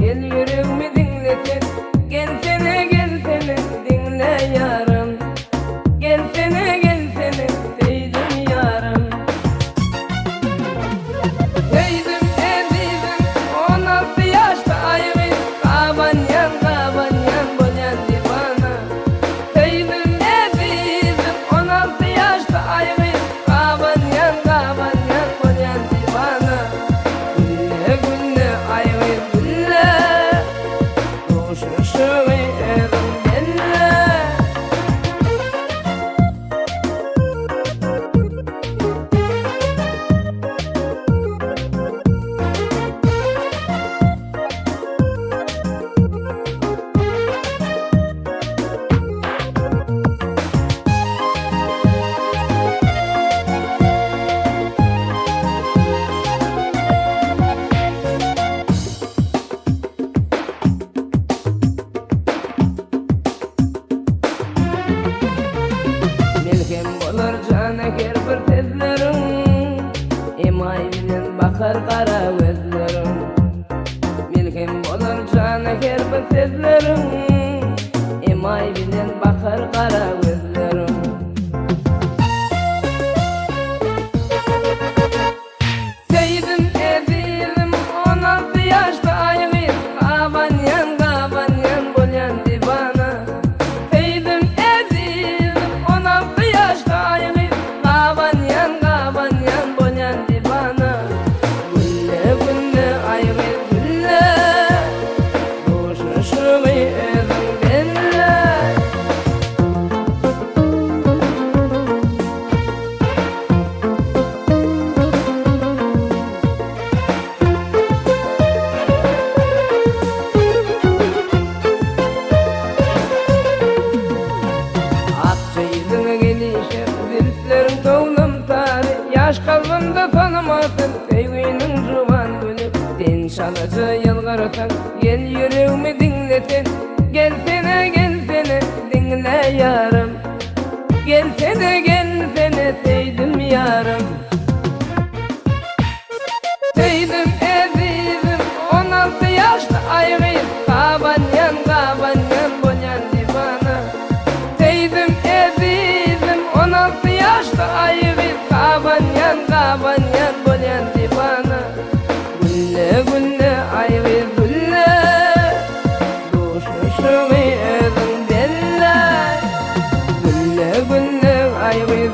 Gel yüreğimi dinletin, gelsene gelsene dinle yarım. Gelsene gelsene sevdim yarım. Sevdim ezizim 16 yaşta ayrı, kabanyan bolyan divana. Sevdim ezizim 16 yaşta ayrı, kabanyan bolyan divana. Gülle gülle ayrı gülle, koşuşumu erim gelle. Melhem bolar caneker bir tezlerim, emay bilen bakar kara gözlerim. Melhem bolar caneker bir tezlerim, emay bilen bakar kara gözlerim. Sevdim ezizim 16 yaşta ayrı, kabanyan bolyan divana. Sevdim ezizim 16 yaşta ayrı, kabanyan bolyan divana. Gülle gülle ayrı gülle, koşuşumu erim gelle. Akça yüzüne gelişir, ziltlerin toğlum tarih. Yaş kalbimde tanımasın, sevginin juvan gülü. Sen çalıcı yılgırsan, gel yüreğimi dinletin. Gelsene gelsene dinle yarım. Gelsene gelsene sevdim yarım. Sevdim ezizim 16 yaşta ayrı, kabanyan bolyan divana. Sevdim ezizim 16 yaşta ayrı, kabanyan bolyan divana. Gülle gülle ayrı gülle, koşuşumu erim belle. Gülle gülle ayrı